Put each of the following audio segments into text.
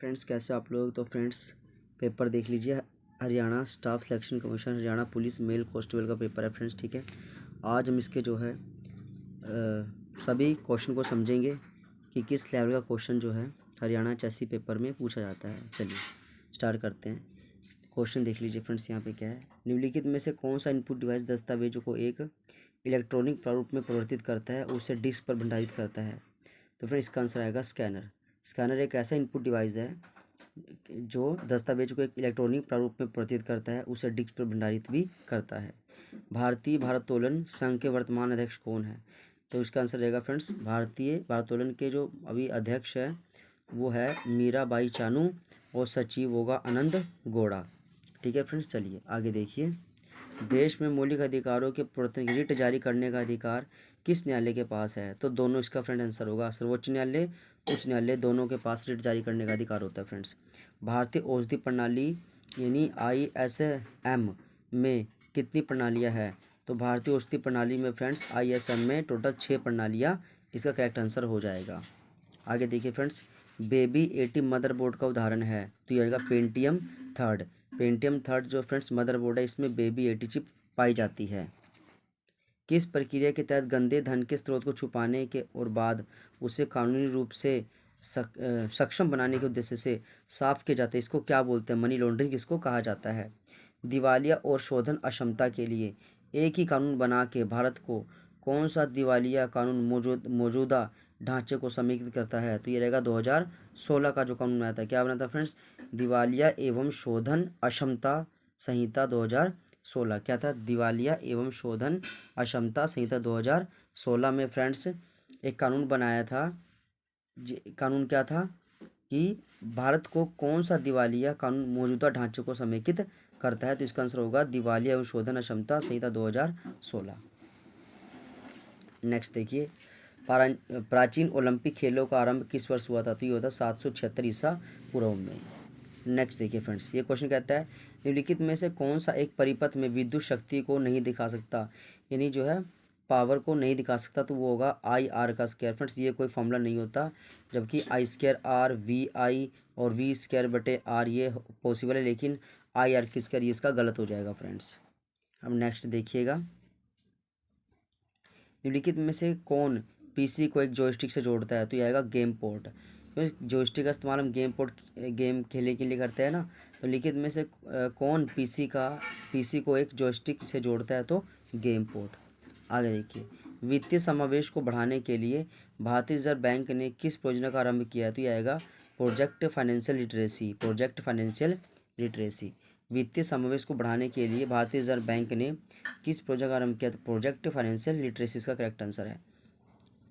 Friends कैसे आप लोग। तो फ्रेंड्स पेपर देख लीजिए, Haryana staff selection commission Haryana police mail constable का पेपर है फ्रेंड्स। ठीक है, आज हम इसके जो है सभी क्वेश्चन को समझेंगे कि किस लेवल का क्वेश्चन जो है हरियाणा एचएससी पेपर में पूछा जाता है। चलिए स्टार्ट करते हैं। क्वेश्चन देख लीजिए फ्रेंड्स, यहाँ पे क्या है। निम्नलिखित में से कौन सा इनपुट डिवाइस दस्तावेजों को एक इलेक्ट्रॉनिक प्रारूप में परिवर्तित करता है, उसे डिस्क पर भंडारित करता है। तो फ्रेंड्स इसका आंसर आएगा स्कैनर। स्कैनर एक ऐसा इनपुट डिवाइस है जो दस्तावेज को एक इलेक्ट्रॉनिक प्रारूप में परिवर्तित करता है, उसे डिस्क पर भंडारित भी करता है। भारतीय भारोत्तोलन संघ के वर्तमान अध्यक्ष कौन है? तो इसका आंसर रहेगा फ्रेंड्स, भारतीय भारोत्तोलन के जो अभी अध्यक्ष है वो है मीराबाई चानू और सचिव होगा आनंद गौड़ा। ठीक है फ्रेंड्स, चलिए आगे देखिए। देश में मौलिक अधिकारों के प्रवर्तन रिट जारी करने का अधिकार किस न्यायालय के पास है? तो दोनों इसका फ्रेंड आंसर होगा, सर्वोच्च न्यायालय उच्च न्यायालय दोनों के पास रिट जारी करने का अधिकार होता है फ्रेंड्स। भारतीय औषधि प्रणाली यानी ISM में कितनी प्रणालियां हैं? तो भारतीय औषधि प्रणाली में फ्रेंड्स ISM में टोटल 6 प्रणालियां इसका करेक्ट आंसर हो जाएगा। आगे देखिए फ्रेंड्स, बेबी 80 मदरबोर्ड का उदाहरण है, तो ये आएगा पेंटियम थर्ड। पेंटियम थर्ड जो फ्रेंड्स मदरबोर्ड है इसमें बेबी 80 चिप पाई जाती है। किस प्रक्रिया के तहत गंदे धन के स्रोत को छुपाने के और बाद उसे कानूनी रूप से सक्षम बनाने के उद्देश्य से साफ किया जाता है, इसको क्या बोलते हैं? मनी लॉन्ड्रिंग किसको कहा जाता है? दिवालिया और शोधन अक्षमता के लिए एक ही कानून बना के भारत को कौन सा दिवालिया कानून मौजूदा ढांचे को समेकित करता है? तो ये रहेगा 2016 का जो कानून बनाया था। क्या बना था फ्रेंड्स? दिवालिया एवं शोधन अक्षमता संहिता 2016। क्या था? दिवालिया एवं शोधन अक्षमता संहिता 2016 में फ्रेंड्स एक कानून बनाया था। कानून क्या था कि भारत को कौन सा दिवालिया कानून मौजूदा ढांचे को समेकित करता है? तो इसका आंसर होगा दिवालिया एवं शोधन अक्षमता संहिता 2016। नेक्स्ट देखिए, प्राचीन ओलंपिक खेलों का आरंभ किस वर्ष हुआ था? तो ये होता 776 ईसा पूर्व में। नेक्स्ट देखिए फ्रेंड्स, ये क्वेश्चन कहता है निम्नलिखित में से कौन सा एक परिपथ में विद्युत शक्ति को नहीं दिखा सकता, यानी जो है पावर को नहीं दिखा सकता? तो वो होगा IR का स्क्वायर। फ्रेंड्स ये कोई फॉर्मूला नहीं होता, जबकि I²R VI और V²/R ये पॉसिबल है, लेकिन IR की स्क्वायर ये इसका गलत हो जाएगा फ्रेंड्स। अब नेक्स्ट देखिएगा, निम्नलिखित में से कौन PC को एक जॉयस्टिक से जोड़ता है? तो ये आएगा गेम पोर्ट। जॉयस्टिक का इस्तेमाल हम गेम खेलने के लिए करते हैं ना। तो लिखित में से कौन PC को एक जॉयस्टिक से जोड़ता है? तो गेम पोर्ट। आगे देखिए, वित्तीय समावेश को बढ़ाने के लिए भारतीय रिजर्व बैंक ने किस परियोजना का आरंभ किया है? तो ये आएगा project financial literacy. Project financial literacy, वित्तीय समावेश को बढ़ाने के लिए भारतीय रिजर्व बैंक ने किस प्रोजेक्ट का आरंभ किया? तो प्रोजेक्ट फाइनेंशियल लिटरेसी का करेक्ट आंसर है।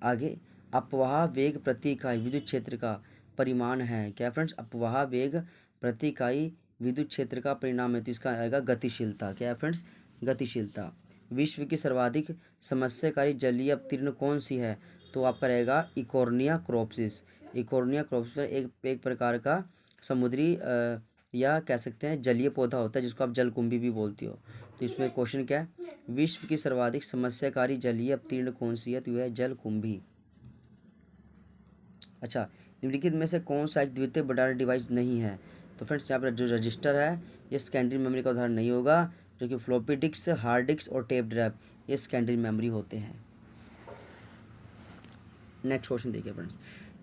आगे, अपवाह वेग प्रति इकाई विद्युत क्षेत्र का परिमाण है। क्या फ्रेंड्स? अपवाह वेग प्रति इकाई विद्युत क्षेत्र का परिणाम है, तो इसका आएगा गतिशीलता। क्या है फ्रेंड्स? गतिशीलता। विश्व की सर्वाधिक समस्याकारी जलीय अपतीर्ण कौन सी है? तो आपका रहेगा इकोर्निया क्रोप्सिस। इकोर्निया क्रोप्सिस एक प्रकार का समुद्री या कह सकते हैं जलीय पौधा होता है, जिसको आप जलकुंभी भी बोलती हो। तो इसमें क्वेश्चन क्या है? विश्व की सर्वाधिक समस्याकारी जलीय अपतीर्ण कौन सी है? तो यह है जलकुंभी। अच्छा, निम्नलिखित में से कौन सा एक द्वितीय भंडारण डिवाइस नहीं है? तो फ्रेंड्स यहाँ पर जो रजिस्टर है ये सेकेंडरी मेमोरी का उदाहरण नहीं होगा, जो कि फ्लॉपी डिस्क, हार्ड डिस्क और टेप ड्राइव ये सेकेंडरी मेमोरी होते हैं। नेक्स्ट क्वेश्चन देखिए फ्रेंड्स,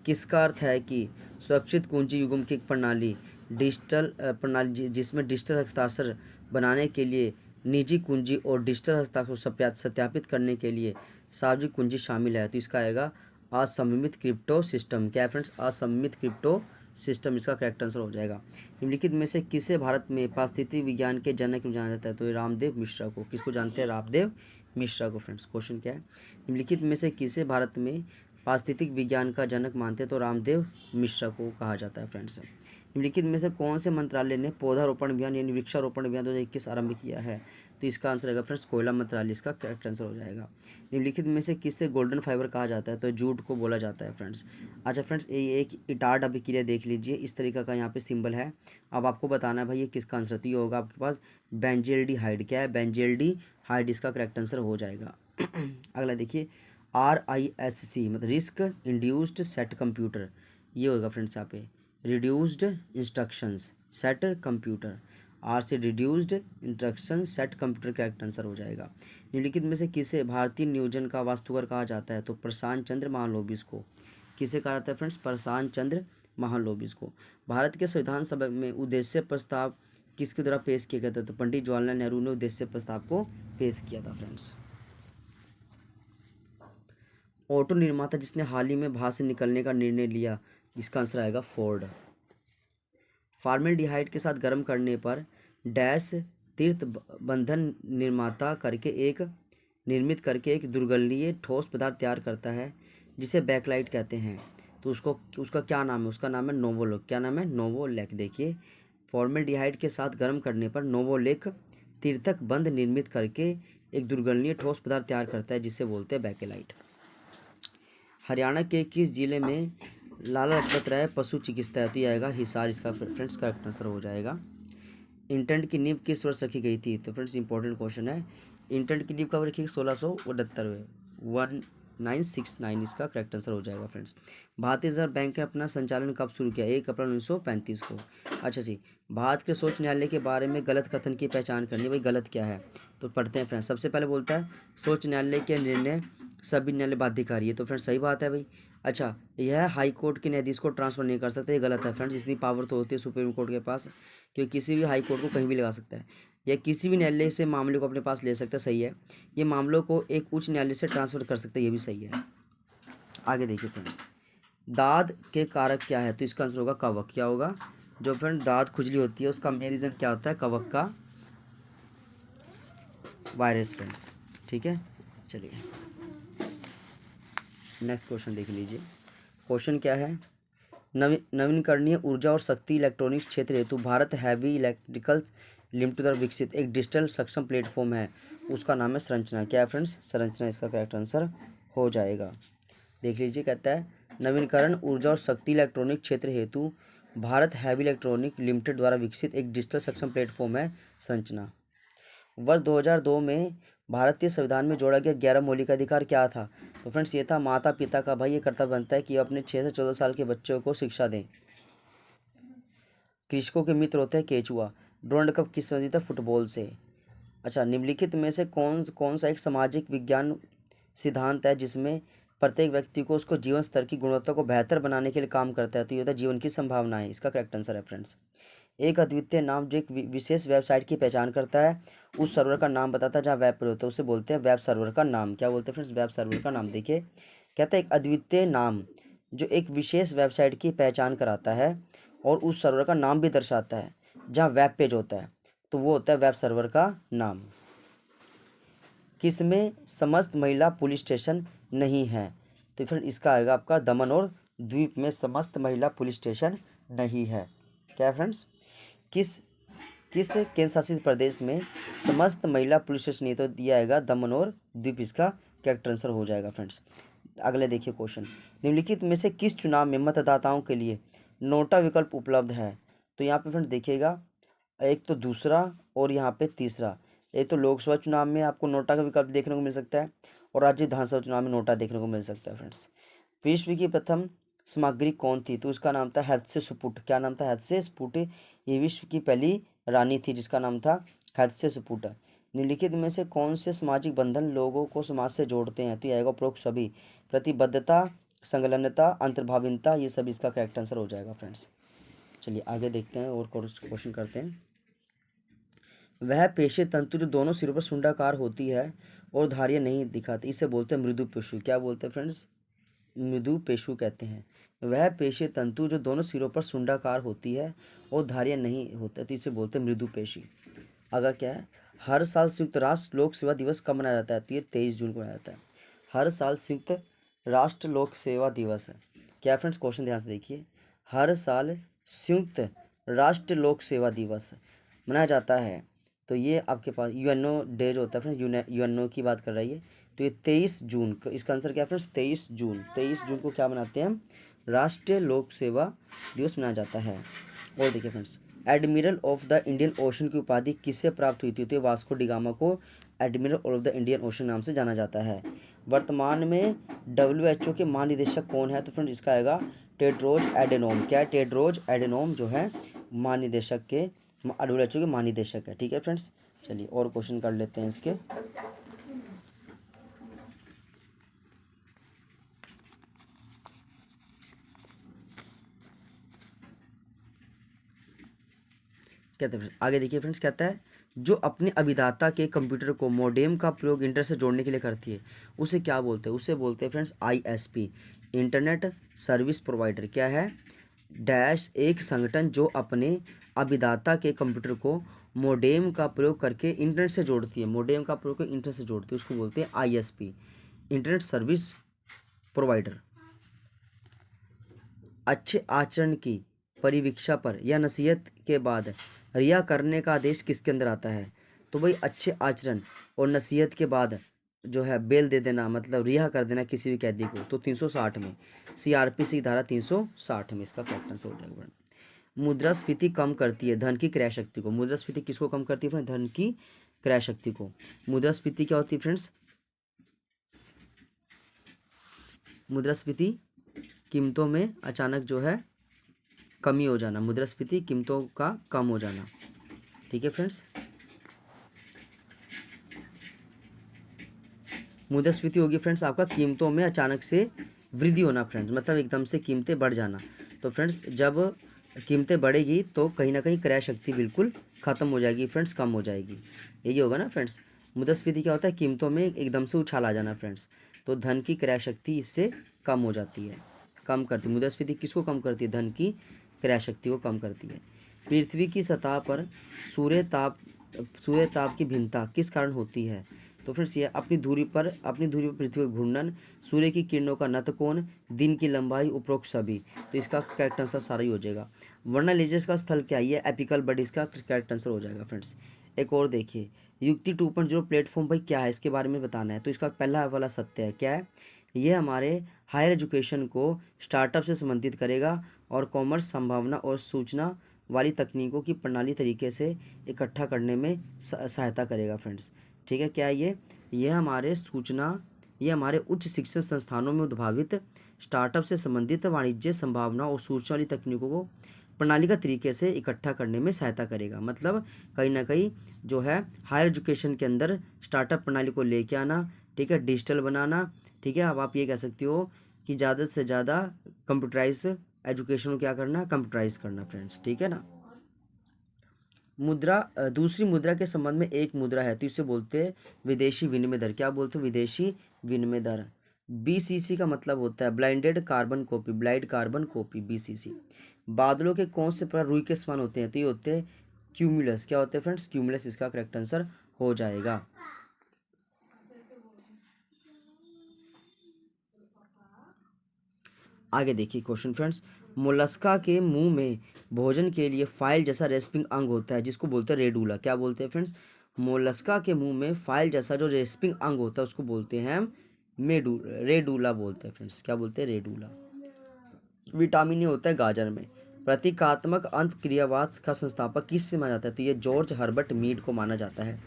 किसका अर्थ है कि सुरक्षित कुंजी युग्म की प्रणाली डिजिटल प्रणाली जिसमें डिजिटल हस्ताक्षर बनाने के लिए निजी कुंजी और डिजिटल हस्ताक्षर सत्यापित करने के लिए सार्वजनिक कुंजी शामिल है? तो इसका आएगा असममित क्रिप्टो सिस्टम। क्या है फ्रेंड्स? असममित क्रिप्टो सिस्टम इसका करेक्ट आंसर हो जाएगा। निम्नलिखित में से किसे भारत में पारिस्थितिक विज्ञान के जनक जाना जाता है? तो रामदेव मिश्रा को। किसको जानते हैं? रामदेव मिश्रा को। फ्रेंड्स क्वेश्चन क्या है? निम्नलिखित में से किसे भारत में पारिस्थितिक विज्ञान का जनक मानते हैं? तो रामदेव मिश्रा को कहा जाता है फ्रेंड्स। निम्नलिखित में से कौन से मंत्रालय ने पौधारोपण अभियान यानी वृक्षारोपण अभियान 2021 आरंभ किया है? तो इसका आंसर रहेगा फ्रेंड्स कोयला मंत्रालय इसका करेक्ट आंसर हो जाएगा। निम्नलिखित में से किससे गोल्डन फाइबर कहा जाता है? तो जूट को बोला जाता है फ्रेंड्स। अच्छा फ्रेंड्स, ये एक इटार्ड अभिक्रिया देख लीजिए, इस तरीके का यहाँ पे सिंबल है। अब आपको बताना है भाई ये किसका आंसर? तो ये होगा आपके पास बेंजील्डिहाइड। क्या है? बेंजील्डिहाइड इसका करेक्ट आंसर हो जाएगा। अगला देखिए, RISC मतलब रिस्क इंड्यूस्ड सेट कंप्यूटर, ये होगा फ्रेंड्स यहाँ पे reduced instructions set computer. R से रिड्यूस्ड इंस्ट्रक्शन सेट कंप्यूटर का करेक्ट आंसर हो जाएगा। निम्नलिखित में से किसे भारतीय नियोजन का वास्तुकार कहा जाता है? तो प्रशांत चंद्र महालोबिस को। किसे कहा जाता है फ्रेंड्स? प्रशांत चंद्र महालोबिस को। भारत के संविधान सभा में उद्देश्य प्रस्ताव किसके द्वारा पेश किया गया था? तो पंडित जवाहरलाल नेहरू ने उद्देश्य प्रस्ताव को पेश किया था फ्रेंड्स। ऑटो निर्माता जिसने हाल ही में भारत से निकलने का निर्णय लिया, इसका आंसर आएगा फोर्ड। फॉर्मेल्डिहाइड के साथ गर्म करने पर डैश तीर्थ बंधन निर्मित करके एक दुर्गंधनीय ठोस पदार्थ तैयार करता है जिसे बैकलाइट कहते हैं। तो उसका क्या नाम है? उसका नाम है नोवोलेक। क्या नाम है? नोवोलेक। देखिए, फॉर्मेल्डिहाइड के साथ गर्म करने पर नोवोलेक तीर्थक बंध निर्मित करके एक दुर्गंधनीय ठोस पदार्थ तैयार करता है जिसे बोलते हैं बैकेलाइट। हरियाणा के किस जिले में लाला लजपत राय पशु चिकित्सा है? तो यह आएगा हिसार। इसका फ्रेंड्स करेक्ट आंसर हो जाएगा। इंटेंट की नींव किस वर्ष रखी गई थी? तो फ्रेंड्स इंपॉर्टेंट क्वेश्चन है। इंटेंट की नींव कब रखी? 1669 1969 इसका करेक्ट आंसर हो जाएगा फ्रेंड्स। भारतीय रिजर्व बैंक ने अपना संचालन कब शुरू किया? 1 अप्रैल 1935 को। अच्छा जी, भारत के सर्वोच्च न्यायालय के बारे में गलत कथन की पहचान करनी। भाई गलत क्या है? तो पढ़ते हैं फ्रेंड्स। सबसे पहले बोलता है सर्वोच्च न्यायालय के निर्णय सभी न्यायालय बाध्यकारी है। तो फ्रेंड्स सही बात है भाई। अच्छा, यह हाई कोर्ट के न्यायाधीश को ट्रांसफर नहीं कर सकते, ये गलत है फ्रेंड्स। इतनी पावर तो होती है सुप्रीम कोर्ट के पास कि किसी भी हाई कोर्ट को कहीं भी लगा सकता है या किसी भी न्यायालय से मामले को अपने पास ले सकता है, सही है। ये मामलों को एक उच्च न्यायालय से ट्रांसफर कर सकते हैं, ये भी सही है। आगे देखिए फ्रेंड्स, दाद के कारक क्या है? तो इसका आंसर होगा कवक। क्या होगा? जो फ्रेंड दाद खुजली होती है उसका मेन रीजन क्या होता है? कवक का वायरस फ्रेंड्स। ठीक है, चलिए नेक्स्ट क्वेश्चन देख लीजिए। क्वेश्चन क्या है? नवीनकरणीय ऊर्जा और शक्ति इलेक्ट्रॉनिक्स क्षेत्र हेतु भारत हैवी इलेक्ट्रिकल्स लिमिटेड द्वारा विकसित एक डिजिटल सक्षम प्लेटफॉर्म है, उसका नाम है संरचना। क्या है फ्रेंड्स? संरचना इसका करेक्ट आंसर हो जाएगा। देख लीजिए, कहता है नवीनकरण ऊर्जा और शक्ति इलेक्ट्रॉनिक क्षेत्र हेतु भारत हैवी इलेक्ट्रॉनिक लिमिटेड द्वारा विकसित एक डिजिटल सक्षम प्लेटफॉर्म है संरचना। वर्ष 2002 में भारतीय संविधान में जोड़ा गया 11 मौलिक अधिकार क्या था? तो फ्रेंड्स ये था माता पिता का भाई ये कर्तव्य बनता है कि अपने 6 से 14 साल के बच्चों को शिक्षा दें। कृषकों के मित्र होते हैं केचुआ। डोनाल्ड कप किस से जीता? फुटबॉल से। अच्छा, निम्नलिखित में से कौन सा एक सामाजिक विज्ञान सिद्धांत है जिसमें प्रत्येक व्यक्ति को उसको जीवन स्तर की गुणवत्ता को बेहतर बनाने के लिए काम करता है? तो ये होता है जीवन की संभावनाएं। इसका करेक्ट आंसर है फ्रेंड्स। एक अद्वितीय नाम जो एक विशेष वेबसाइट की पहचान करता है, उस सर्वर का नाम बताता है जहाँ वेब पर होता है, उसे बोलते हैं वेब सर्वर का नाम। क्या बोलते हैं फ्रेंड्स? वेब सर्वर का नाम। देखिए, कहता है एक अद्वितीय नाम जो एक विशेष वेबसाइट की पहचान कराता है और उस सर्वर का नाम भी दर्शाता है जहाँ वेब पेज होता है, तो वो होता है वेब सर्वर का नाम। किसमें समस्त महिला पुलिस स्टेशन नहीं है? तो फिर इसका आएगा आपका दमन और द्वीप में समस्त महिला पुलिस स्टेशन नहीं है। क्या है फ्रेंड्स? किस केंद्र शासित प्रदेश में समस्त महिला पुलिस स्टेशन नहीं? तो दिया आएगा दमन और द्वीप। इसका करेक्ट आंसर हो जाएगा फ्रेंड्स। अगले देखिए क्वेश्चन, निम्नलिखित में से किस चुनाव में मतदाताओं के लिए नोटा विकल्प उपलब्ध है? तो यहाँ पे फ्रेंड्स देखिएगा, एक तो दूसरा और यहाँ पे तीसरा। एक तो लोकसभा चुनाव में आपको नोटा का विकल्प देखने को मिल सकता है और राज्य विधानसभा चुनाव में नोटा देखने को मिल सकता है फ्रेंड्स। विश्व की प्रथम सामग्री कौन थी? तो उसका नाम था हैत्शेप्सुट। क्या नाम था? हैत्शेप्सुट। ये विश्व की पहली रानी थी जिसका नाम था हैत्शेप्सुट। निम्नलिखित में से कौन से सामाजिक बंधन लोगों को समाज से जोड़ते हैं? तो ये आएगा उपरोक्त सभी। प्रतिबद्धता, संलग्नता, अंतर्भाविता, ये सब इसका करेक्ट आंसर हो जाएगा फ्रेंड्स। चलिए आगे देखते हैं और क्वेश्चन करते हैं। वह पेशे तंतु जो दोनों सिरों पर सुंडाकार होती है और धारियाँ नहीं दिखाती, इसे बोलते हैं मृदु पेशु। क्या बोलते हैं फ्रेंड्स? मृदु पेशु कहते हैं। वह पेशे तंतु जो दोनों सिरों पर सुंडाकार होती है और धारियाँ नहीं होता, तो इसे बोलते हैं मृदु पेशी। अगर क्या है, हर साल संयुक्त राष्ट्र लोक सेवा दिवस कब मनाया जाता है? तो ये 23 जून को मनाया जाता है। हर साल संयुक्त राष्ट्र लोक सेवा दिवस है। क्या फ्रेंड्स? क्वेश्चन ध्यान से देखिए, हर साल संयुक्त राष्ट्र लोक सेवा दिवस मनाया जाता है, तो ये आपके पास यूएनओ डे जो होता है फ्रेंड्स, यूएनओ की बात कर रही है, तो ये 23 जून को, इसका आंसर क्या है फ्रेंड्स? 23 जून। 23 जून को क्या मनाते हैं हम? राष्ट्रीय लोक सेवा दिवस मनाया जाता है। और देखिए friends, admiral of the Indian ocean की उपाधि किससे प्राप्त हुई थी? तो वास्को डिगामा को admiral of the Indian ocean नाम से जाना जाता है। वर्तमान में WHO के महानिदेशक कौन है? तो फ्रेंड्स इसका आएगा टेड्रोस एडेनोम। क्या है? टेड्रोस एडेनोम जो है महानिदेशक के WHO के महानिदेशक है। ठीक है फ्रेंड्स, चलिए और क्वेश्चन कर लेते हैं इसके। कहते हैं आगे देखिए फ्रेंड्स, कहता है जो अपने अभिदाता के कंप्यूटर को मोडेम का प्रयोग इंटरनेट से जोड़ने के लिए करती है उसे क्या बोलते हैं? उसे बोलते हैं friends ISP, internet service provider. क्या है? डैश एक संगठन जो अपने अभिदाता के कंप्यूटर को मोडेम का प्रयोग करके इंटरनेट से जोड़ती है। मोडेम का प्रयोग करके इंटरनेट से जोड़ती है, उसको बोलते हैं ISP, इंटरनेट सर्विस प्रोवाइडर। अच्छे आचरण की परिवीक्षा पर या नसीहत के बाद रिहा करने का आदेश किसके अंदर आता है? तो भाई अच्छे आचरण और नसीहत के बाद जो है बेल दे देना, मतलब रिहा कर देना किसी भी कैदी को, तो 360 में, CRPC धारा 360 में इसका करेक्ट आंसर हो जाएगा। मुद्रास्फीति कम करती है धन की क्रय शक्ति को। मुद्रास्फीति किसको कम करती है फ्रेंड? धन की क्रय शक्ति को। मुद्रास्फीति क्या होती है फ्रेंड्स? मुद्रास्फीति कीमतों में अचानक जो है कमी हो जाना, मुद्रास्फीति कीमतों का कम हो जाना। ठीक है फ्रेंड्स, मुद्रास्फीति होगी फ्रेंड्स आपका कीमतों में अचानक से वृद्धि होना फ्रेंड्स, मतलब एकदम से कीमतें बढ़ जाना। तो फ्रेंड्स जब कीमतें बढ़ेगी तो कहीं ना कहीं क्रय शक्ति बिल्कुल खत्म हो जाएगी फ्रेंड्स, कम हो जाएगी, यही होगा ना फ्रेंड्स। मुद्रास्फीति क्या होता है? कीमतों में एकदम से उछाल आ जाना फ्रेंड्स, तो धन की क्रय शक्ति इससे कम हो जाती है, कम करती। मुद्रास्फीति किसको कम करती है? धन की क्रय शक्ति को कम करती है। पृथ्वी की सतह पर सूर्य ताप की भिन्नता किस कारण होती है? तो फ्रेंड्स ये अपनी धुरी पर पृथ्वी का घूर्णन, सूर्य की किरणों का नतकोण, दिन की लंबाई, उपरोक्त सभी। तो इसका करेक्ट आंसर सारा ही हो जाएगा। वर्नालिजेस का स्थल क्या है? ये एपिकल बड, इसका करेक्ट आंसर हो जाएगा फ्रेंड्स। एक और देखिए, युक्ति 2.0 प्लेटफॉर्म भाई क्या है, इसके बारे में बताना है। तो इसका पहला वाला सत्य है, क्या है? ये हमारे हायर एजुकेशन को स्टार्टअप से संबंधित करेगा और कॉमर्स, संभावना और सूचना वाली तकनीकों की प्रणाली तरीके से इकट्ठा करने में सहायता करेगा फ्रेंड्स। ठीक है, क्या है ये हमारे उच्च शिक्षण संस्थानों में उद्भावित स्टार्टअप से संबंधित वाणिज्य, संभावना और सूचना वाली तकनीकों को प्रणाली का तरीके से इकट्ठा करने में सहायता करेगा। मतलब कहीं ना कहीं जो है हायर एजुकेशन के अंदर स्टार्टअप प्रणाली को लेके आना, ठीक है, डिजिटल बनाना। ठीक है, अब आप ये कह सकते हो कि ज़्यादा से ज़्यादा कंप्यूटराइज एजुकेशन को क्या करना? कंप्यूटराइज करना फ्रेंड्स। ठीक है ना। मुद्रा, दूसरी मुद्रा के संबंध में एक मुद्रा है तो इसे बोलते हैं विदेशी विनिमय दर। क्या बोलते हैं? विदेशी विनिमय दर। BCC का मतलब होता है blinded carbon copy, blind carbon copy, BCC। बादलों के कौन से प्रकार रुई के समान होते हैं? तो ये होते हैं क्यूमुलस। क्या होते हैं फ्रेंड्स? क्यूमुलस इसका करेक्ट आंसर हो जाएगा। आगे देखिए क्वेश्चन फ्रेंड्स, मोलस्का के मुंह में भोजन के लिए फाइल जैसा रेस्पिंग अंग होता है जिसको बोलते हैं रेडूला। क्या बोलते हैं फ्रेंड्स? मोलस्का के मुंह में फाइल जैसा जो रेस्पिंग अंग होता है उसको बोलते हैं रेडूला बोलते हैं फ्रेंड्स। क्या बोलते हैं? रेडूला। विटामिन ए होता है गाजर में। प्रतीकात्मक अंत क्रियावाद का संस्थापक किससे माना जाता है? तो ये जॉर्ज हर्बर्ट मीड को माना जाता है।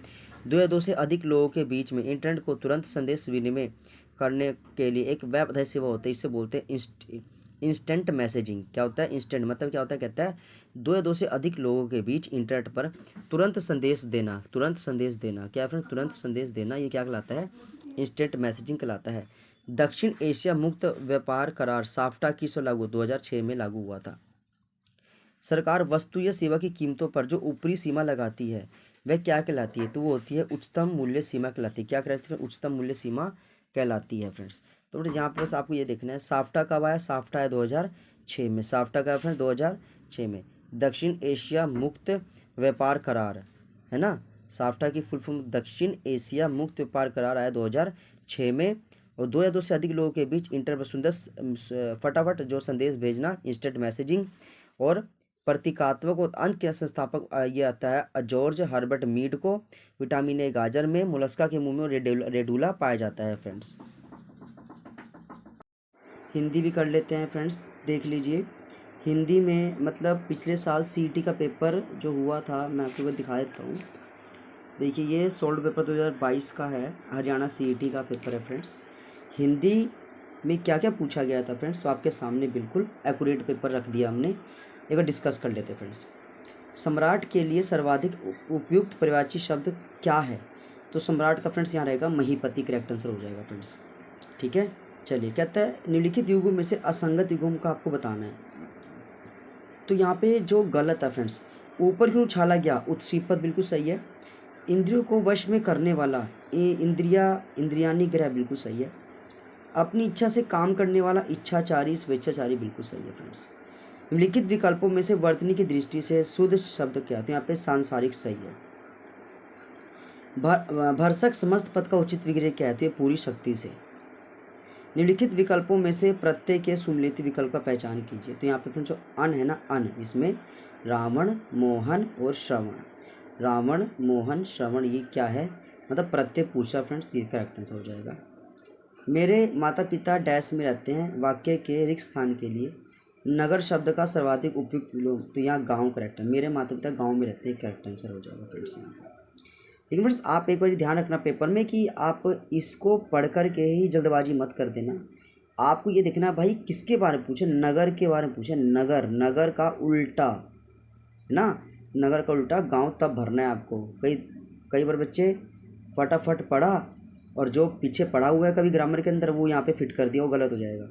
दो या दो से अधिक लोगों के बीच में इंटरनेट को तुरंत संदेश विनिमय करने के लिए एक वेब आधारित सेवा होती है, इससे बोलते हैं इंस्टेंट मैसेजिंग। क्या होता है? इंस्टेंट मतलब क्या होता है? कहता है दो या दो से अधिक लोगों के बीच इंटरनेट पर तुरंत संदेश देना। क्या है फ्रेंड्स? तुरंत संदेश देना, ये क्या कहलाता है? इंस्टेंट मैसेजिंग कहलाता है। दक्षिण एशिया मुक्त व्यापार करार साफ्टा किस वर्ष लागू? 2006 में लागू हुआ था। सरकार वस्तु या सेवा की कीमतों पर जो ऊपरी सीमा लगाती है वह क्या कहलाती है? तो वो होती है उच्चतम मूल्य सीमा कहलाती है। क्या कहलाती है? उच्चतम मूल्य सीमा कहलाती है फ्रेंड्स। तो फ्रेंड्स यहाँ पर बस आपको ये देखना है साफ्टा कब आया? साफ्टा है 2006 में। साफ्टा का फ्रेंड्स 2006 में। दक्षिण एशिया मुक्त व्यापार करार है ना, साफ्टा की फुल फॉर्म दक्षिण एशिया मुक्त व्यापार करार आया 2006 में। और दो या दो से अधिक लोगों के बीच इंटर सुंदर फटाफट जो संदेश भेजना, इंस्टेंट मैसेजिंग। और प्रतीकात्मक और अंत के संस्थापक ये आता है जॉर्ज हर्बर्ट मीड को। विटामिन ए गाजर में, मोलस्का के मुंह में रेडूला पाया जाता है फ्रेंड्स। हिंदी भी कर लेते हैं फ्रेंड्स, देख लीजिए। हिंदी में मतलब पिछले साल सीईटी का पेपर जो हुआ था, मैं आपको दिखा देता हूँ। देखिए ये सोल्ड पेपर 2022 का है, हरियाणा सीईटी का पेपर है फ्रेंड्स। हिंदी में क्या क्या पूछा गया था फ्रेंड्स, तो आपके सामने बिल्कुल एक्यूरेट पेपर रख दिया हमने। एक बार डिस्कस कर लेते हैं फ्रेंड्स। सम्राट के लिए सर्वाधिक उपयुक्त परिवाची शब्द क्या है? तो सम्राट का फ्रेंड्स यहाँ रहेगा महीपति, करेक्ट आंसर हो जाएगा फ्रेंड्स। ठीक है, चलिए कहता है निम्नलिखित युगों में से असंगत युगों का आपको बताना है। तो यहाँ पे जो गलत है फ्रेंड्स, ऊपर की ओर उछाला गया उत्सीपत बिल्कुल सही है। इंद्रियों को वश में करने वाला इंद्रियानी ग्रह बिल्कुल सही है। अपनी इच्छा से काम करने वाला इच्छाचारी स्वेच्छाचारी बिल्कुल सही है फ्रेंड्स। निम्नलिखित विकल्पों में से वर्तनी की दृष्टि से शुद्ध शब्द क्या है? तो यहाँ पे सांसारिक सही है। भरसक समस्त पद का उचित विग्रह क्या है? तो ये पूरी शक्ति से। निम्नलिखित विकल्पों में से प्रत्येक के सुमेलित विकल्प का पहचान कीजिए। तो यहाँ पे फ्रेंड्स जो अन है ना, अन, इसमें रावण, मोहन और श्रवण। रावण, मोहन, श्रवण ये क्या है? मतलब प्रत्येक पूछा फ्रेंड्स, ये करेक्ट आंसर हो जाएगा। मेरे माता पिता डैश में रहते हैं, वाक्य के रिक्त स्थान के लिए नगर शब्द का सर्वाधिक उपयुक्त लोग, तो यहाँ गांव करेक्ट है। मेरे माता पिता गांव में रहते हैं, करेक्ट आंसर हो जाएगा फ्रेंड्स यहाँ पे। लेकिन फ्रेंड्स आप एक बार ध्यान रखना पेपर में कि आप इसको पढ़ कर के ही जल्दबाजी मत कर देना। आपको ये देखना भाई किसके बारे में पूछे, नगर के बारे में पूछे। नगर, नगर का उल्टा है ना, नगर का उल्टा गांव तब भरना है आपको। कई बार बच्चे फटाफट पढ़ा और जो पीछे पढ़ा हुआ है कभी ग्रामर के अंदर, वो यहाँ पे फिट कर दिया, वो गलत हो जाएगा।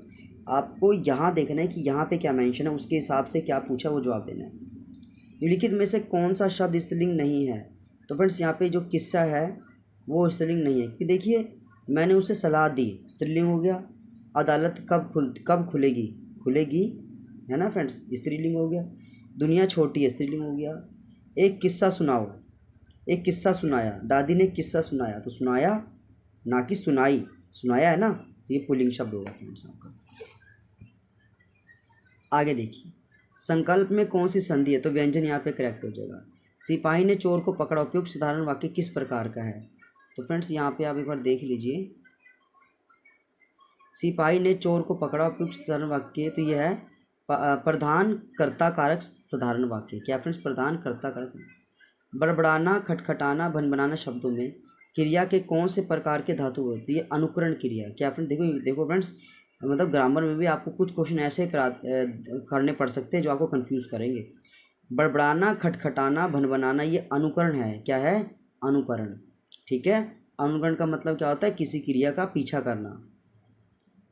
आपको यहाँ देखना है कि यहाँ पे क्या मेंशन है, उसके हिसाब से क्या पूछा वो जवाब देना है। निम्नलिखित में से कौन सा शब्द स्त्रीलिंग नहीं है? तो फ्रेंड्स यहाँ पे जो किस्सा है वो स्त्रीलिंग नहीं है, क्योंकि देखिए मैंने उसे सलाह दी, स्त्रीलिंग हो गया। अदालत कब खुलेगी है ना फ्रेंड्स, स्त्रीलिंग हो गया। दुनिया छोटी है, स्त्रीलिंग हो गया। एक किस्सा सुनाओ, एक किस्सा सुनाया, दादी ने किस्सा सुनाया, तो सुनाया ना कि सुनाई, सुनाया है ना, ये पुल्लिंग शब्द होगा फ्रेंड्स आपका। आगे देखिए संकल्प में कौन सी संधि है? तो व्यंजन यहाँ पे करेक्ट हो जाएगा। सिपाही ने चोर को पकड़ा, उपयुक्त साधारण वाक्य किस प्रकार का है? तो फ्रेंड्स यहाँ पे आप एक बार देख लीजिए, सिपाही ने चोर को पकड़ा, उपयुक्त साधारण वाक्य, तो यह है प्रधान कर्ता कारक साधारण वाक्य। क्या फ्रेंड्स? प्रधान कर्ता कारक। बड़बड़ाना, खटखटाना, भनभनाना शब्दों में क्रिया के कौन से प्रकार के धातु होती है? अनुकरण क्रिया। क्या फ्रेंड्स? देखो फ्रेंड्स, मतलब ग्रामर में भी आपको कुछ क्वेश्चन ऐसे करने पड़ सकते हैं जो आपको कंफ्यूज करेंगे। बड़बड़ाना, खटखटाना, भनभनाना ये अनुकरण है। क्या है? अनुकरण। ठीक है, अनुकरण का मतलब क्या होता है? किसी क्रिया का पीछा करना।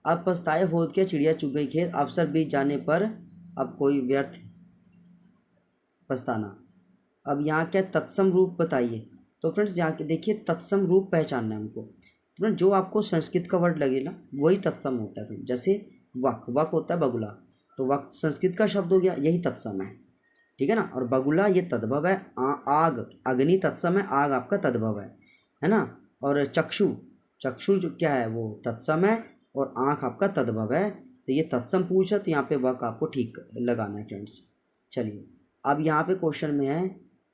अब पछताए होत क्या चिड़िया चुग गई खेत, अवसर बीत जाने पर अब कोई व्यर्थ पछताना। अब यहाँ क्या तत्सम रूप बताइए? तो फ्रेंड्स यहाँ के देखिए तत्सम रूप पहचानना है हमको। तो फ्रेंड्स जो आपको संस्कृत का वर्ड लगे ना वही तत्सम होता है फ्रेंड। जैसे वक होता है बगुला, तो वक संस्कृत का शब्द हो गया, यही तत्सम है। ठीक है ना, और बगुला ये तद्भव है। आग, अग्नि तत्सम है, आग आपका तद्भव है ना। और चक्षु जो क्या है वो तत्सम है, और आँख आपका तद्भव है। तो ये तत्सम पूछा, तो यहाँ पे वक आपको ठीक लगाना है फ्रेंड्स। चलिए अब यहाँ पे क्वेश्चन में है,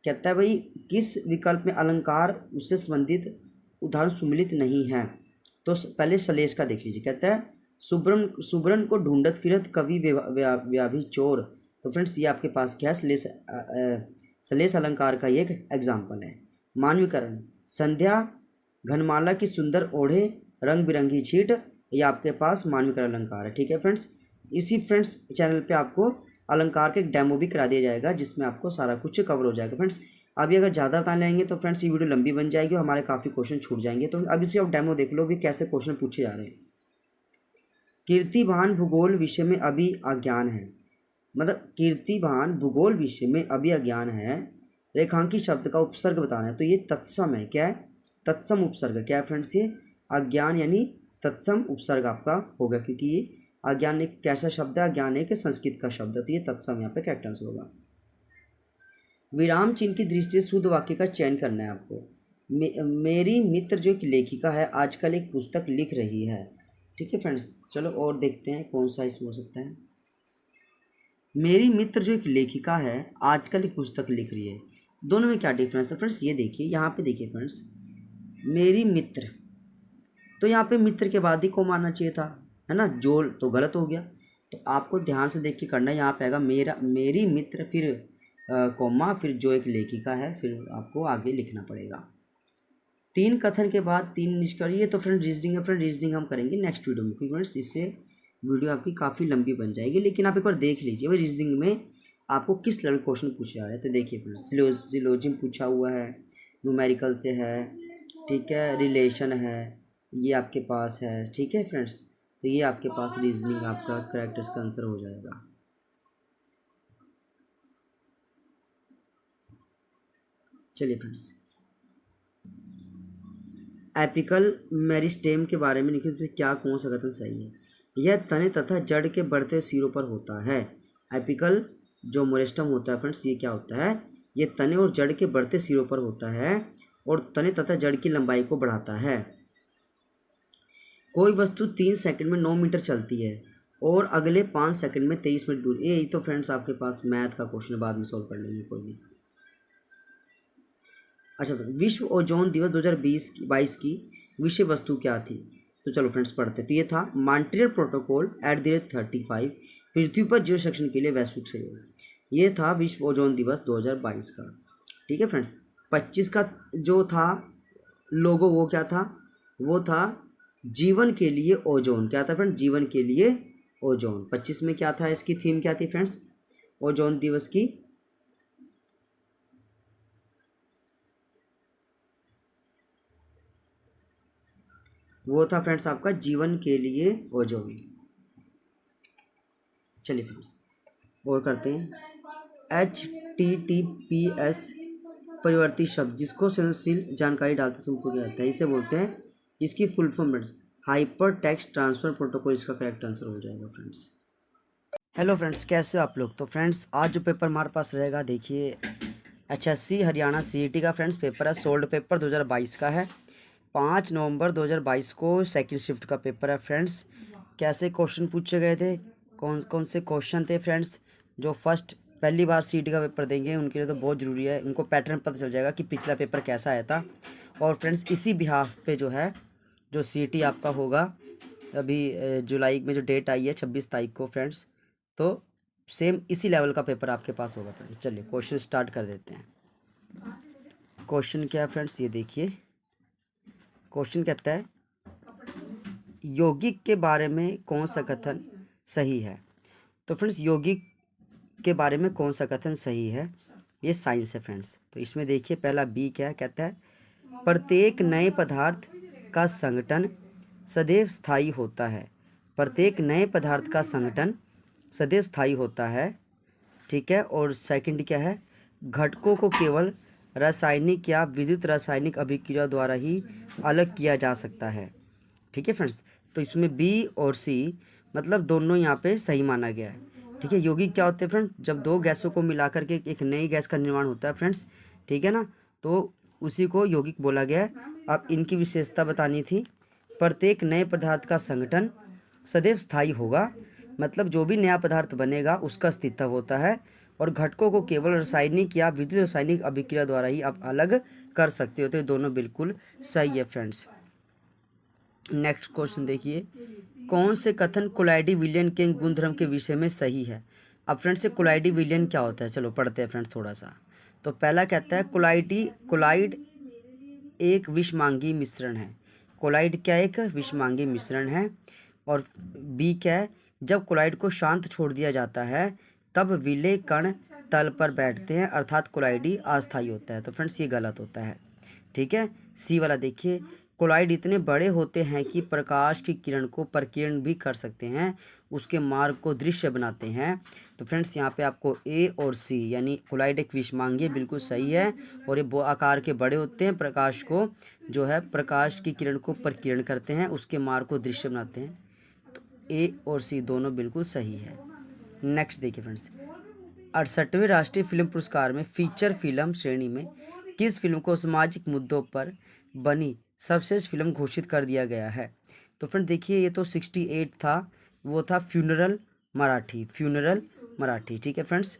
कहता है भाई किस विकल्प में अलंकार उससे संबंधित उदाहरण सुमिलित नहीं है? तो पहले सलेश का देख लीजिए। कहता है सुब्रन को ढूंढत फिरत कवि व्याभि चोर। तो फ्रेंड्स ये आपके पास क्या है? सलेश अलंकार का एक एग्जाम्पल है। मानवीकरण, संध्या घनमाला की सुंदर ओढ़े रंग बिरंगी छीट, ये आपके पास मानवीकरण अलंकार है। ठीक है फ्रेंड्स, इसी फ्रेंड्स चैनल पे आपको अलंकार का एक डेमो भी करा दिया जाएगा जिसमें आपको सारा कुछ कवर हो जाएगा फ्रेंड्स। अभी अगर ज़्यादा बता लेंगे तो फ्रेंड्स ये वीडियो लंबी बन जाएगी और हमारे काफ़ी क्वेश्चन छूट जाएंगे। तो अभी से आप डेमो देख लो भी कैसे क्वेश्चन पूछे जा रहे हैं। कीर्तिभान भूगोल विषय में अभी अज्ञान है, मतलब कीर्तिभान भूगोल विषय में अभी अज्ञान है, रेखांकी शब्द का उपसर्ग बताना है। तो ये तत्सम है। क्या है? तत्सम उपसर्ग। क्या है फ्रेंड्स? ये अज्ञान यानी तत्सम उपसर्ग आपका होगा, क्योंकि ये अज्ञान एक कैसा शब्द है? अज्ञान एक संस्कृत का शब्द है, तो ये तत्सम यहाँ पे करेक्ट आंसर होगा। विराम चिन्ह की दृष्टि से शुद्ध वाक्य का चयन करना है आपको। मेरी मित्र जो एक लेखिका है आजकल एक पुस्तक लिख रही है। ठीक है फ्रेंड्स, चलो और देखते हैं कौन सा इसमें हो सकता है। मेरी मित्र जो एक लेखिका है आजकल एक पुस्तक लिख रही है, दोनों में क्या डिफरेंस है फ्रेंड्स? ये देखिए यहाँ पे देखिए फ्रेंड्स, मेरी मित्र, तो यहाँ पे मित्र के बाद ही को मानना चाहिए था, है ना, जो तो गलत हो गया। तो आपको ध्यान से देख के करना है। यहाँ पे आएगा मेरा, मेरी मित्र, फिर कोमा, फिर जो एक लेखिका है, फिर आपको आगे लिखना पड़ेगा। 3 कथन के बाद 3 निष्कर्ष। ये तो फ्रेंड रीजनिंग है फ्रेंड, रीजनिंग हम करेंगे नेक्स्ट वीडियो में, क्योंकि फ्रेंड्स इससे वीडियो आपकी काफ़ी लंबी बन जाएगी। लेकिन आप एक बार देख लीजिए भाई रीजनिंग में आपको किस लेवल क्वेश्चन पूछे जा रहे हैं। तो देखिए फ्रेंड्स, सिलोजिज्म पूछा हुआ है, न्यूमेरिकल से है, ठीक है, रिलेशन है, ये आपके पास है, ठीक है फ्रेंड्स। तो ये आपके पास रीजनिंग आपका करेक्ट इसका आंसर हो जाएगा। चलिए फ्रेंड्स, एपिकल मेरिस्टेम के बारे में लिखिए, क्या कौन सा कथन सही है। यह तने तथा जड़ के बढ़ते सिरों पर होता है। एपिकल जो मेरिस्टेम होता है फ्रेंड्स, ये क्या होता है, ये तने और जड़ के बढ़ते सिरों पर होता है और तने तथा जड़ की लंबाई को बढ़ाता है। कोई वस्तु 3 सेकंड में 9 मीटर चलती है और अगले 5 सेकंड में 23 मिनट दूर। यही तो फ्रेंड्स आपके पास मैथ का क्वेश्चन है, बाद में सॉल्व कर लेंगे, कोई नहीं। अच्छा, विश्व ओजोन दिवस 2022 की विषय वस्तु क्या थी। तो चलो फ्रेंड्स पढ़ते। तो ये था मॉन्ट्रियल प्रोटोकॉल @35 पृथ्वी पर जीव संरक्षण के लिए वैश्विक सहयोग। ये था विश्व ओजोन दिवस 2022 का, ठीक है फ्रेंड्स। 25 का जो था लोगो, वो क्या था, वो था जीवन के लिए ओजोन। क्या था फ्रेंड्स, जीवन के लिए ओजोन। 25 में क्या था, इसकी थीम क्या थी फ्रेंड्स, ओजोन दिवस की, वो था फ्रेंड्स आपका जीवन के लिए ओजोन। चलिए फ्रेंड्स और करते हैं। HTTPS परिवर्ती शब्द जिसको संवेदनशील जानकारी डालते समय उपयोग आता है, इसे बोलते हैं, इसकी full form friends hyper text transfer protocol. इसका करेक्ट आंसर हो जाएगा फ्रेंड्स। हेलो फ्रेंड्स, कैसे हो आप लोग। तो फ्रेंड्स आज जो पेपर हमारे पास रहेगा, देखिए HSC हरियाणा CET का फ्रेंड्स पेपर है, सोल्ड पेपर 2022 का है। 5 नवंबर 2022 को सेकंड शिफ्ट का पेपर है फ्रेंड्स। कैसे क्वेश्चन पूछे गए थे, कौन कौन से क्वेश्चन थे फ्रेंड्स। जो फर्स्ट पहली बार CET का पेपर देंगे उनके लिए तो बहुत ज़रूरी है, उनको पैटर्न पता चल जाएगा कि पिछला पेपर कैसा आया था। और फ्रेंड्स इसी बिहाफ पे जो है, जो CET आपका होगा अभी जुलाई में जो डेट आई है 26 तारीख को फ्रेंड्स, तो सेम इसी लेवल का पेपर आपके पास होगा फ्रेंड्स। चलिए क्वेश्चन स्टार्ट कर देते हैं। क्वेश्चन क्या है फ्रेंड्स, ये देखिए। क्वेश्चन कहता है यौगिक के बारे में कौन सा कथन सही है। तो फ्रेंड्स यौगिक के बारे में कौन सा कथन सही है, ये साइंस है फ्रेंड्स। तो इसमें देखिए पहला बी क्या कहता है, प्रत्येक नए पदार्थ का संगठन सदैव स्थायी होता है। प्रत्येक नए पदार्थ का संगठन सदैव स्थायी होता है, ठीक है। और सेकंड क्या है, घटकों को केवल रासायनिक या विद्युत रासायनिक अभिक्रिया द्वारा ही अलग किया जा सकता है, ठीक है फ्रेंड्स। तो इसमें बी और सी मतलब दोनों यहाँ पे सही माना गया है, ठीक है। यौगिक क्या होते हैं फ्रेंड्स, जब दो गैसों को मिला करके एक नई गैस का निर्माण होता है फ्रेंड्स, ठीक है ना, तो उसी को यौगिक बोला गया है। अब इनकी विशेषता बतानी थी। प्रत्येक नए पदार्थ का संगठन सदैव स्थायी होगा, मतलब जो भी नया पदार्थ बनेगा उसका अस्तित्व होता है, और घटकों को केवल रासायनिक या विद्युत रासायनिक अभिक्रिया द्वारा ही आप अलग कर सकते हो। तो ये दोनों बिल्कुल सही है फ्रेंड्स। नेक्स्ट क्वेश्चन देखिए, कौन से कथन कोलाइडी विलयन के गुणधर्म के विषय में सही है। अब फ्रेंड्स ये कोलाइडी विलयन क्या होता है, चलो पढ़ते हैं फ्रेंड्स थोड़ा सा। तो पहला कहता है कोलाइड एक विषमांगी मिश्रण है। कोलाइड क्या एक विषमांगी मिश्रण है। और बी क्या है, जब कोलाइड को शांत छोड़ दिया जाता है तब विलय कण तल पर बैठते हैं, अर्थात कोलाइडी अस्थायी होता है। तो फ्रेंड्स ये गलत होता है, ठीक है। सी वाला देखिए, कोलाइड इतने बड़े होते हैं कि प्रकाश की किरण को प्रकीर्ण भी कर सकते हैं, उसके मार्ग को दृश्य बनाते हैं। तो फ्रेंड्स यहाँ पे आपको ए और सी यानी कोलाइड एक विषमांगी बिल्कुल सही है, और ये आकार के बड़े होते हैं, प्रकाश को जो है प्रकाश की किरण को प्रकीर्ण करते हैं, उसके मार्ग को दृश्य बनाते हैं। तो ए और सी दोनों बिल्कुल सही है। नेक्स्ट देखिए फ्रेंड्स, 68वें राष्ट्रीय फिल्म पुरस्कार में फीचर फिल्म श्रेणी में किस फिल्म को सामाजिक मुद्दों पर बनी सर्वश्रेष्ठ फिल्म घोषित कर दिया गया है। तो फ्रेंड देखिए ये तो 68 था, वो था फ्यूनरल मराठी, ठीक है फ्रेंड्स।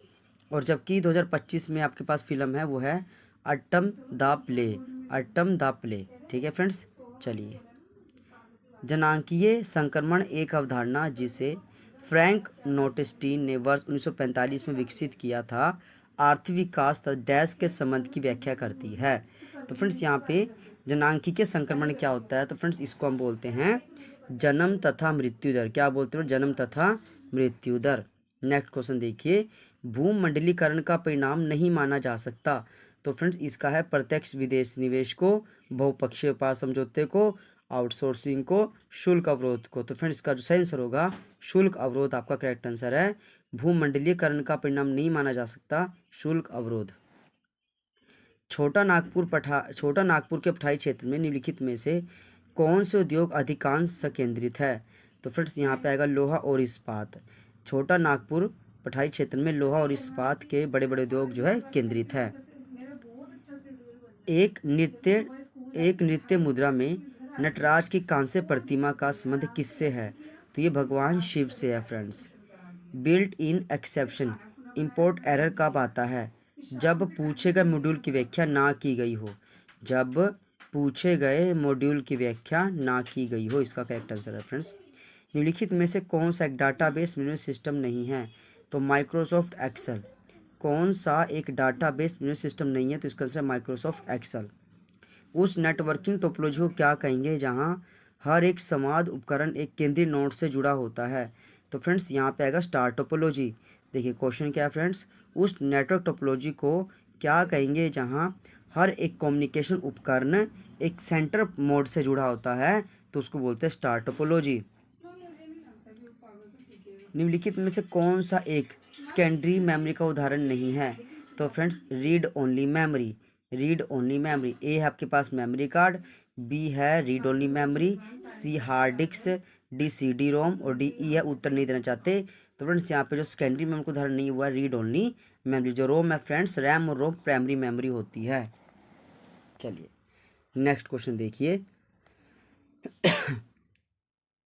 और जबकि 2025 में आपके पास फिल्म है वो है अट्टम द प्ले, ठीक है फ्रेंड्स। चलिए, जनांकीय संक्रमण एक अवधारणा जिसे फ्रैंक नोटेस्टीन ने वर्ष 1945 में विकसित किया था। आर्थिक विकास तथा डैश के संबंध की व्याख्या करती है। तो फ्रेंड्स यहाँ पे जनांकीय संक्रमण क्या होता है, तो फ्रेंड्स इसको हम बोलते हैं जन्म तथा मृत्यु दर। क्या बोलते हैं, जन्म तथा मृत्यु दर। नेक्स्ट क्वेश्चन देखिए, भूमंडलीकरण का परिणाम नहीं माना जा सकता। तो फ्रेंड्स इसका है प्रत्यक्ष विदेश निवेश को, बहुपक्षीय व्यापार समझौते को, आउटसोर्सिंग को, शुल्क अवरोध को। तो फ्रेंड्स इसका जो सही आंसर होगा शुल्क अवरोध आपका करेक्ट आंसर है। भूमंडलीकरण का परिणाम नहीं माना जा सकता शुल्क अवरोध। छोटा नागपुर के पठारी क्षेत्र में निम्नलिखित में से कौन से उद्योग अधिकांश संकेंद्रित है। तो फ्रेंड्स यहाँ पे आएगा लोहा और इस्पात। छोटा नागपुर पठारी क्षेत्र में लोहा और इस्पात के बड़े बड़े उद्योग जो है केंद्रित है। एक नृत्य मुद्रा में नटराज की कांस्य प्रतिमा का संबंध किससे है। तो ये भगवान शिव से है friends. Built in exception import error कब आता है, जब पूछे गए मॉड्यूल की व्याख्या ना की गई हो। जब पूछे गए मॉड्यूल की व्याख्या ना की गई हो, इसका करेक्ट आंसर है फ्रेंड्स। निम्नलिखित में से कौन सा एक डाटाबेस मैनेजमेंट सिस्टम नहीं है। तो माइक्रोसॉफ्ट एक्सेल। कौन सा एक डाटाबेस मैनेजमेंट सिस्टम नहीं है, तो इसका आंसर है माइक्रोसॉफ्ट एक्सेल। उस नेटवर्किंग टोपोलॉजी को क्या कहेंगे जहां हर एक संवाद उपकरण एक केंद्रीय नोड से जुड़ा होता है। तो फ्रेंड्स यहाँ पे आएगा स्टार टोपोलॉजी। देखिए क्वेश्चन क्या है फ्रेंड्स, उस नेटवर्क टोपोलॉजी को क्या कहेंगे जहां हर एक कम्युनिकेशन उपकरण एक सेंटर मोड से जुड़ा होता है, तो उसको बोलते हैं स्टार टोपोलॉजी। निम्नलिखित में से कौन सा एक सेकेंडरी मेमोरी का उदाहरण नहीं है। तो friends read only memory. Read only memory, A है आपके पास मेमोरी कार्ड, बी है read only memory, C hard disk, D CD ROM और डी ई है उत्तर नहीं देना चाहते। तो फ्रेंड्स यहाँ पे जो सेकेंडरी मेमोरी का उदाहरण नहीं हुआ है रीड ओनली मेमोरी। जो रोम है फ्रेंड्स रैम और रोम प्राइमरी मेमोरी होती है। चलिए नेक्स्ट क्वेश्चन देखिए।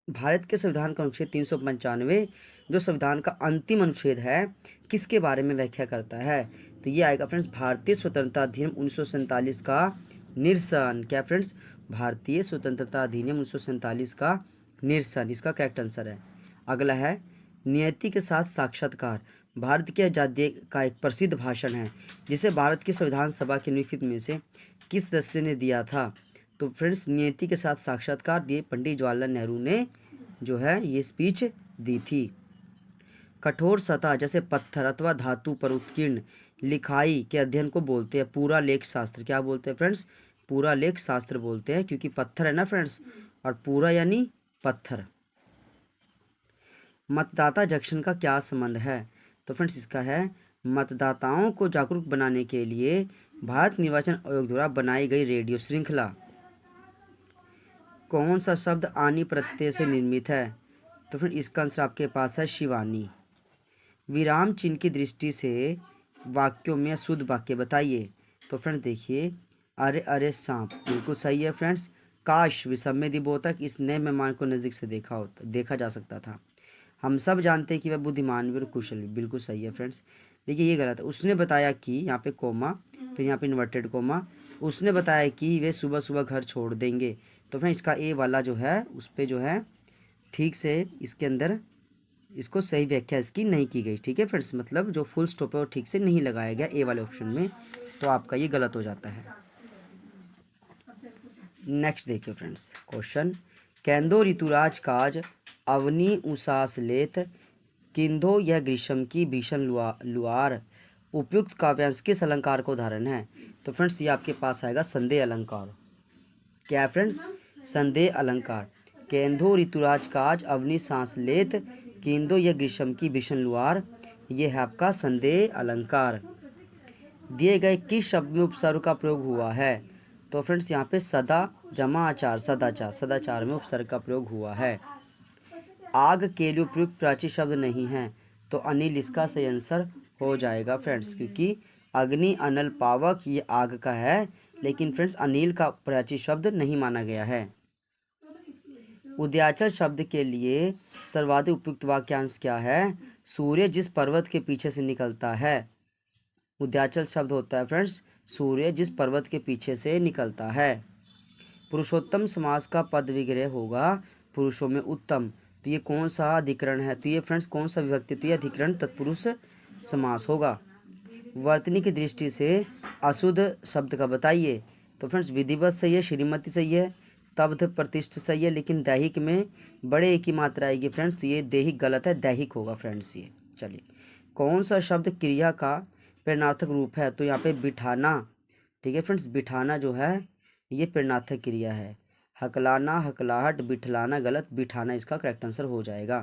भारत के संविधान का अनुच्छेद 395 जो संविधान का अंतिम अनुच्छेद है किसके बारे में व्याख्या करता है। तो ये आएगा फ्रेंड्स भारतीय स्वतंत्रता अधिनियम 1947 का निरसन। क्या फ्रेंड्स, भारतीय स्वतंत्रता अधिनियम 1947 का निरसन, इसका करेक्ट आंसर है। अगला है नियति के साथ साक्षात्कार भारत की आज़ादी का एक प्रसिद्ध भाषण है जिसे भारत की संविधान सभा के निम्नलिखित में से किस सदस्य ने दिया था। तो फ्रेंड्स नियति के साथ साक्षात्कार दिए पंडित जवाहरलाल नेहरू ने जो है ये स्पीच दी थी। कठोर सतह जैसे पत्थर अथवा धातु पर उत्कीर्ण लिखाई के अध्ययन को बोलते हैं पूरा लेख शास्त्र। क्या बोलते हैं फ्रेंड्स, पूरा लेख शास्त्र बोलते हैं, क्योंकि पत्थर है ना फ्रेंड्स, और पूरा यानी पत्थर। मतदाता जंक्शन का क्या संबंध है। तो फ्रेंड्स इसका है मतदाताओं को जागरूक बनाने के लिए भारत निर्वाचन आयोग द्वारा बनाई गई रेडियो श्रृंखला। कौन सा शब्द आनी प्रत्यय से निर्मित है। तो फिर इसका आंसर आपके पास है शिवानी। विराम चिन्ह की दृष्टि से वाक्यों में शुद्ध वाक्य बताइए। तो फ्रेंड्स देखिए अरे अरे सांप बिल्कुल सही है फ्रेंड्स। काश विषम दिबोतक इस नए मेहमान को नज़दीक से देखा जा सकता था। हम सब जानते हैं कि वह बुद्धिमान भी और कुशल भी, बिल्कुल सही है फ्रेंड्स। देखिए ये गलत है। उसने बताया कि यहाँ पे कोमा फिर यहाँ पे इन्वर्टेड कोमा, उसने बताया कि वे सुबह सुबह घर छोड़ देंगे। तो फ्रेंड्स इसका ए वाला जो है उस पर जो है ठीक से इसके अंदर इसको सही व्याख्या इसकी नहीं की गई। ठीक है फ्रेंड्स, मतलब जो फुल स्टॉप है वो ठीक से नहीं लगाया गया ए वाले ऑप्शन में, तो आपका ये गलत हो जाता है। नेक्स्ट देखिए फ्रेंड्स क्वेश्चन, कैंदो ऋतुराज काज अवनी उसास लेत किंधो यह ग्रीष्म की भीषण लुआर उपयुक्त काव्यांश किस अलंकार का उदाहरण है। तो फ्रेंड्स ये आपके पास आएगा संदेह अलंकार। क्या है फ्रेंड्स, संदेह अलंकार। केंदो ऋतुराज काज अवनी सांस लेत किंदो यह ग्रीष्म की भीषण लुआर, ये है आपका संदेह अलंकार। दिए गए किस शब्द में उपसर्ग का प्रयोग हुआ है। तो फ्रेंड्स यहाँ पे सदा जमा आचार सदाचार, सदाचार में उपसर्ग का प्रयोग हुआ है। आग के लिए उपयुक्त प्राची शब्द नहीं है, तो अनिल इसका सही आंसर हो जाएगा फ्रेंड्स, क्योंकि अग्नि अनल पावक ये आग का है, लेकिन फ्रेंड्स अनिल का प्राची शब्द नहीं माना गया है। उदयाचल शब्द के लिए सर्वाधिक उपयुक्त वाक्यांश क्या है। सूर्य जिस पर्वत के पीछे से निकलता है। उदयाचल शब्द होता है फ्रेंड्स सूर्य जिस पर्वत के पीछे से निकलता है। पुरुषोत्तम समास का पद विग्रह होगा पुरुषों में उत्तम, तो ये कौन सा अधिकरण है, तो ये फ्रेंड्स कौन सा विभक्ति, तो ये अधिकरण तत्पुरुष समास होगा। वर्तनी की दृष्टि से अशुद्ध शब्द का बताइए, तो फ्रेंड्स विधिवत सही है, श्रीमती सही है, तब्ध प्रतिष्ठ सही है, लेकिन दैहिक में बड़े एक ही मात्रा आएगी फ्रेंड्स, तो ये दैहिक गलत है, दैहिक होगा फ्रेंड्स ये। चलिए, कौन सा शब्द क्रिया का प्रेरणार्थक रूप है, तो यहाँ पे बिठाना, ठीक है फ्रेंड्स, बिठाना जो है ये प्रेरणार्थक क्रिया है। हकलाना, हकलाहट, बिठलाना गलत, बिठाना इसका करेक्ट आंसर हो जाएगा।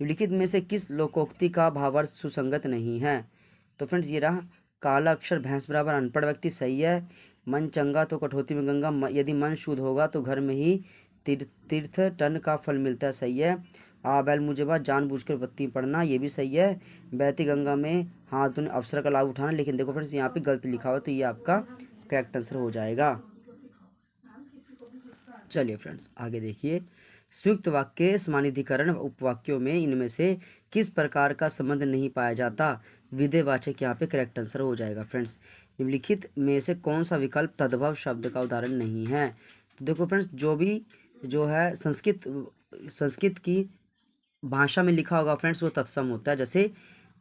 निम्नलिखित में से किस लोकोक्ति का भावार्थ सुसंगत नहीं है, तो फ्रेंड्स ये रहा, काला अक्षर भैंस बराबर अनपढ़ व्यक्ति सही है। मन चंगा तो कठौती में गंगा, यदि मन शुद्ध होगा तो घर में ही तीर्थ टन का फल मिलता है, सही है। आ बैल मुझे बात जानबूझकर बत्ती पढ़ना, ये भी सही है। बहती गंगा में हाथ धोने अवसर का लाभ उठाना, लेकिन देखो फ्रेंड्स यहाँ पे गलत लिखा हुआ, तो ये आपका करेक्ट आंसर हो जाएगा। चलिए फ्रेंड्स आगे देखिए, संयुक्त वाक्य समानाधिकरण उपवाक्यों में इनमें से किस प्रकार का संबंध नहीं पाया जाता, विधेयवाचक यहाँ पे करेक्ट आंसर हो जाएगा फ्रेंड्स। निम्नलिखित में से कौन सा विकल्प तद्भव शब्द का उदाहरण नहीं है, तो देखो फ्रेंड्स जो है संस्कृत की भाषा में लिखा होगा फ्रेंड्स वो तत्सम होता है, जैसे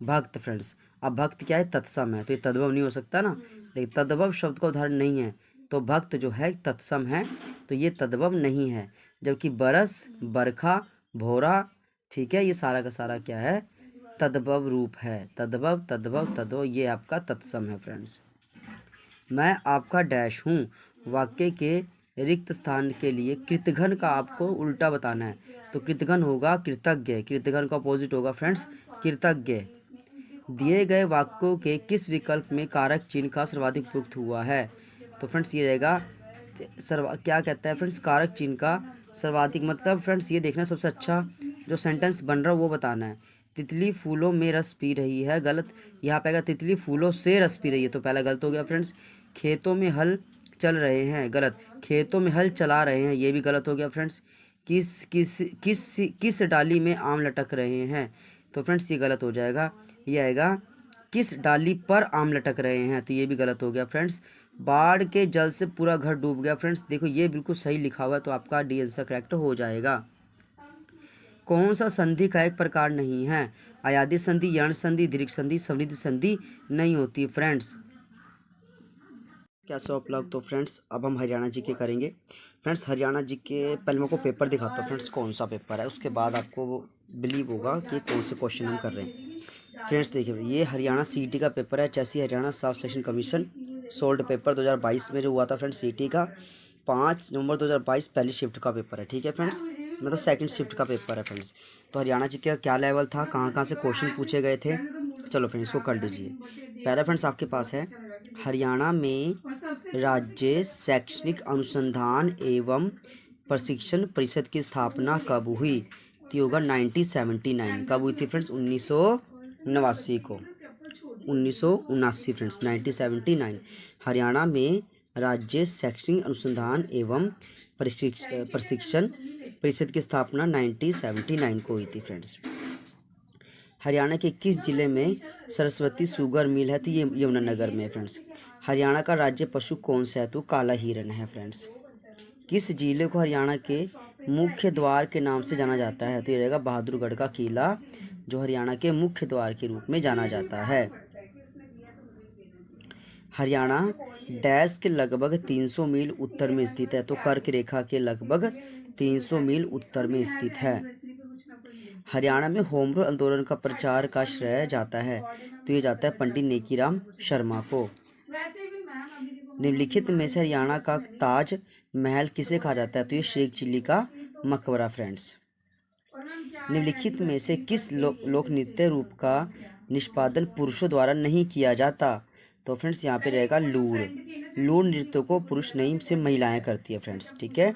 भक्त फ्रेंड्स, अब भक्त क्या है, तत्सम है, तो ये तद्भव नहीं हो सकता ना। देखिए तद्भव शब्द का उदाहरण नहीं है, तो भक्त जो है तत्सम है, तो ये तद्भव नहीं है। जबकि बरस, बरखा, भोरा, ठीक है, ये सारा का सारा क्या है, तद्भव रूप है। तद्भव तद्भव तद्भव ये आपका तत्सम है फ्रेंड्स। मैं आपका डैश हूँ, वाक्य के रिक्त स्थान के लिए कृतघ्न का आपको उल्टा बताना है, तो कृतघ्न होगा कृतज्ञ, कृतघ्न का अपोजिट होगा फ्रेंड्स कृतज्ञ। दिए गए वाक्यों के किस विकल्प में कारक चिन्ह का सर्वाधिक उपयुक्त हुआ है, तो फ्रेंड्स ये रहेगा क्या कहता है फ्रेंड्स, कारक चिन्ह का सर्वाधिक मतलब फ्रेंड्स ये देखना सबसे अच्छा जो सेंटेंस बन रहा है वो बताना है। तितली फूलों में रस पी रही है, गलत, यहाँ पे आएगा तितली फूलों से रस पी रही है, तो पहला गलत हो गया फ्रेंड्स। खेतों में हल चल रहे हैं, गलत, खेतों में हल चला रहे हैं, ये भी गलत हो गया फ्रेंड्स। किस किस किस किस डाली में आम लटक रहे हैं, तो फ्रेंड्स ये गलत हो जाएगा, ये आएगा किस डाली पर आम लटक रहे हैं, तो ये भी गलत हो गया फ्रेंड्स। बाढ़ के जल से पूरा घर डूब गया, फ्रेंड्स देखो ये बिल्कुल सही लिखा हुआ है, तो आपका डी आंसर करेक्ट हो जाएगा। कौन सा संधि का एक प्रकार नहीं है, अयादी संधि, यण संधि, दीर्घ संधि, समृद्धि संधि नहीं होती फ्रेंड्स। कैसे उपलब्ध, तो फ्रेंड्स अब हम हरियाणा जी के करेंगे। फ्रेंड्स हरियाणा जी के पहले मैं को पेपर दिखाता हूँ फ्रेंड्स कौन सा पेपर है, उसके बाद आपको बिलीव होगा कि कौन से क्वेश्चन हम कर रहे हैं। फ्रेंड्स देखिए ये हरियाणा सीईटी का पेपर है, chassis Haryana staff selection commission solved paper 2022 में जो हुआ था फ्रेंड्स सीईटी का, 5 नवंबर 2022 पहली शिफ्ट का पेपर है, ठीक है फ्रेंड्स, मतलब सेकंड शिफ्ट का पेपर है फ्रेंड्स। तो हरियाणा जी का क्या लेवल था, कहाँ से क्वेश्चन पूछे गए थे, चलो फ्रेंड्स इसको कर लीजिए। पहला फ्रेंड्स आपके पास है, हरियाणा में राज्य शैक्षणिक अनुसंधान एवं प्रशिक्षण परिषद की स्थापना कब हुई, तो ये होगा 1979, कब हुई थी फ्रेंड्स, 1989 को, 1979 फ्रेंड्स 1979। हरियाणा में राज्य शैक्षणिक अनुसंधान एवं प्रशिक्षण परिषद की स्थापना 1979 को हुई थी फ्रेंड्स। हरियाणा के किस जिले में सरस्वती शुगर मिल है, तो ये यमुनानगर में है फ्रेंड्स। हरियाणा का राज्य पशु कौन सा है, तो काला हिरण है फ्रेंड्स। किस जिले को हरियाणा के मुख्य द्वार के नाम से जाना जाता है, तो ये रहेगा बहादुरगढ़ का किला, जो हरियाणा के मुख्य द्वार के रूप में जाना जाता है। हरियाणा डैश के लगभग 300 मील उत्तर में स्थित है, तो कर्क रेखा के लगभग 300 मील उत्तर में स्थित है। हरियाणा में होम रूल आंदोलन का प्रचार का श्रेय जाता है, तो ये जाता है पंडित नेकीराम शर्मा को। निम्नलिखित में से हरियाणा का ताज महल किसे कहा जाता है, तो ये शेख चिल्ली का मकबरा फ्रेंड्स। निम्नलिखित में से किस लोक नृत्य रूप का निष्पादन पुरुषों द्वारा नहीं किया जाता, तो फ्रेंड्स यहाँ पे रहेगा लूर। लूर नृत्य को पुरुष नहीं से महिलाएं करती है फ्रेंड्स, ठीक है,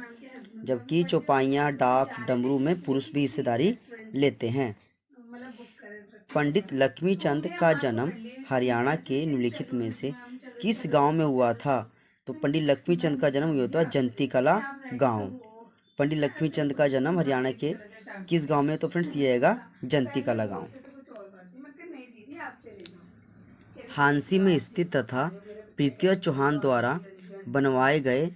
जबकि चौपाइयाँ डाफ डमरू में पुरुष भी हिस्सेदारी लेते हैं। पंडित लक्ष्मीचंद का जन्म हरियाणा के निम्नलिखित में से किस गांव में हुआ था, तो पंडित लक्ष्मीचंद का जन्म हुआ था जंती कला गांव। पंडित लक्ष्मीचंद का जन्म हरियाणा के किस गांव में, तो फ्रेंड्स ये आएगा जंती कला गांव। हांसी में स्थित तथा पृथ्वी चौहान द्वारा बनवाए गए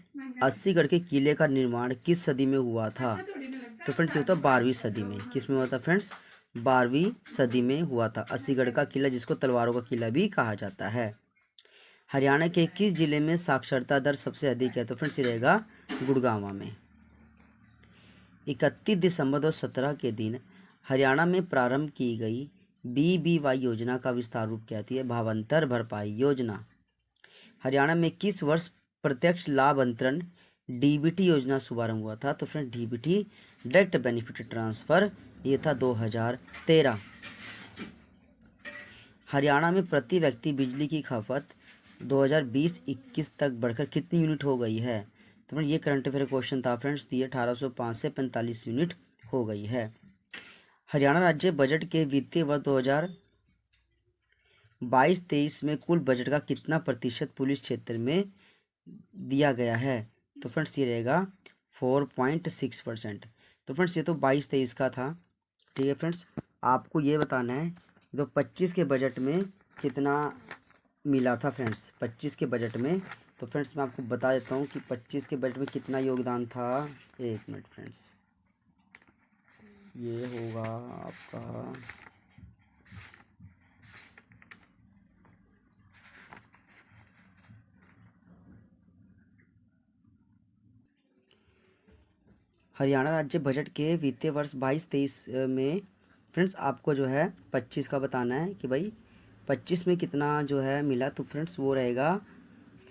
80गढ़ के किले का निर्माण किस सदी में हुआ था, तो फ्रेंड्स ये होता है 12वीं सदी में। किस में हुआ था फ्रेंड्स? 12वीं सदी में हुआ था। अस्सीगढ़ का किला, जिसको तलवारों का किला भी कहा जाता है। हरियाणा के किस जिले में साक्षरता दर सबसे अधिक है? तो फ्रेंड्स ये रहेगा गुड़गांव में। 31 दिसंबर 2017 के दिन हरियाणा में प्रारंभ की गई BBY योजना का विस्तार रूप क्या है? भावांतर भरपाई योजना। हरियाणा में किस वर्ष प्रत्यक्ष लाभ अंतरण DBT योजना शुभारंभ हुआ था? तो friend DBT direct benefit transfer, ये था 2013। हरियाणा में प्रति व्यक्ति बिजली की खपत 2020-21 तक बढ़कर कितनी यूनिट हो गई है? तो फ्रेंड ये करंट अफेयर क्वेश्चन था फ्रेंड्स। ये 1805 से 45 यूनिट हो गई है। हरियाणा राज्य बजट के वित्तीय वर्ष 2022-23 में कुल बजट का कितना प्रतिशत पुलिस क्षेत्र में दिया गया है? तो फ्रेंड्स ये रहेगा 4.6%। तो फ्रेंड्स ये तो 22-23 का था, ठीक है फ्रेंड्स। आपको ये बताना है तो 25 के बजट में कितना मिला था फ्रेंड्स? 25 के बजट में, तो फ्रेंड्स मैं आपको बता देता हूँ कि 25 के बजट में कितना योगदान था। एक मिनट फ्रेंड्स, ये होगा आपका हरियाणा राज्य बजट के वित्तीय वर्ष 22-23 में फ्रेंड्स आपको जो है 25 का बताना है कि भाई 25 में कितना जो है मिला। तो फ्रेंड्स वो रहेगा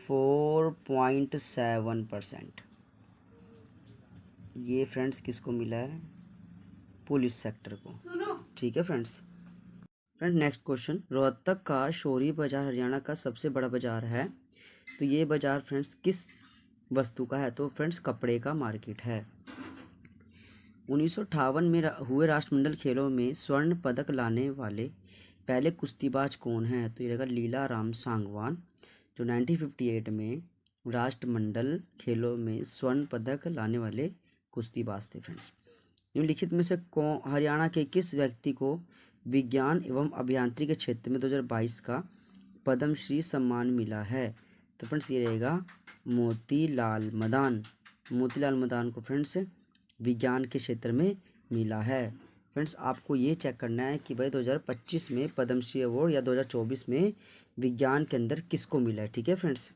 4.7%। ये फ्रेंड्स किसको मिला है? पुलिस सेक्टर को, ठीक है friends. Friend next question, Rohtak का शौरी बाजार हरियाणा का सबसे बड़ा बाजार है। तो ये बाजार फ्रेंड्स किस वस्तु का है? तो फ्रेंड्स कपड़े का मार्केट है। 1958 में हुए राष्ट्रमंडल खेलों में स्वर्ण पदक लाने वाले पहले कुश्तीबाज कौन हैं? तो ये रहेगा लीला राम सांगवान, जो 1958 में राष्ट्रमंडल खेलों में स्वर्ण पदक लाने वाले कुश्तीबाज थे फ्रेंड्स। निम्नलिखित में से कौन हरियाणा के किस व्यक्ति को विज्ञान एवं अभियांत्रिकी के क्षेत्र में 2022 का पद्मश्री सम्मान मिला है? तो फ्रेंड्स ये रहेगा मोतीलाल मदान। मोतीलाल मदान को फ्रेंड्स विज्ञान के क्षेत्र में मिला है। फ्रेंड्स आपको ये चेक करना है कि भाई 2025 में पद्मश्री अवार्ड या 2024 में विज्ञान के अंदर किसको मिला है, ठीक है फ्रेंड्स।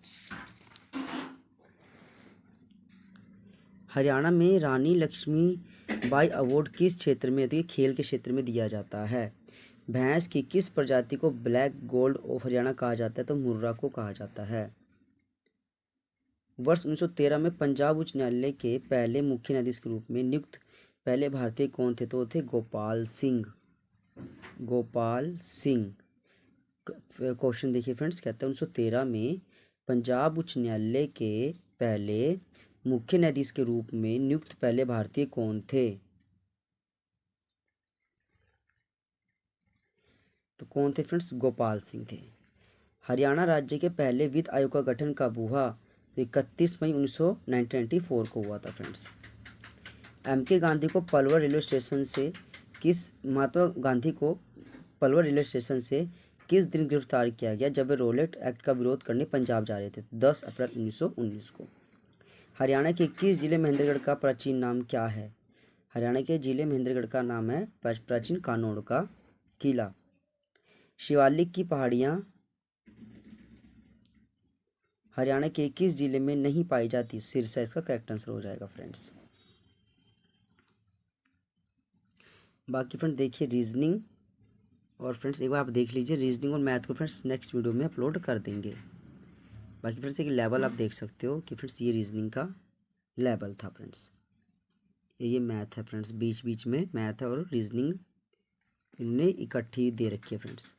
हरियाणा में रानी लक्ष्मीबाई अवार्ड किस क्षेत्र में यदि खेल के क्षेत्र में दिया जाता है? भैंस की किस प्रजाति को ब्लैक गोल्ड ऑफ हरियाणा कहा जाता है? तो मुर्रा को कहा जाता है। वर्ष 1913 में पंजाब उच्च न्यायालय के पहले मुख्य न्यायाधीश के रूप में नियुक्त पहले भारतीय कौन थे? तो थे गोपाल सिंह। गोपाल सिंह। क्वेश्चन देखिए फ्रेंड्स, कहते हैं 1913 में पंजाब उच्च न्यायालय के पहले मुख्य न्यायाधीश के रूप में नियुक्त पहले भारतीय कौन थे? तो कौन थे फ्रेंड्स? गोपाल सिंह थे। हरियाणा राज्य के पहले वित्त आयोग का गठन कब हुआ? तो 31 मई 1994 को हुआ था फ्रेंड्स। MK गांधी को पलवल रेलवे स्टेशन से महात्मा गांधी को पलवल रेलवे स्टेशन से किस दिन गिरफ्तार किया गया जब वे रोलेट एक्ट का विरोध करने पंजाब जा रहे थे? 10 अप्रैल 1919 को। हरियाणा के किस जिले महेंद्रगढ़ का प्राचीन नाम क्या है? हरियाणा के जिले महेंद्रगढ़ का नाम है प्राचीन कानौड़ का किला। शिवालिक की पहाड़ियाँ हरियाणा के किस जिले में नहीं पाई जाती? सिरसा इसका करेक्ट आंसर हो जाएगा फ्रेंड्स। बाकी फ्रेंड देखिए रीजनिंग, और फ्रेंड्स एक बार आप देख लीजिए रीजनिंग और मैथ को फ्रेंड्स नेक्स्ट वीडियो में अपलोड कर देंगे। बाकी फ्रेंड्स एक लेवल आप देख सकते हो कि फ्रेंड्स ये रीजनिंग का लेवल था फ्रेंड्स, ये मैथ है फ्रेंड्स, बीच बीच में मैथ है और रीजनिंग इन्होंने इकट्ठी दे रखी है फ्रेंड्स।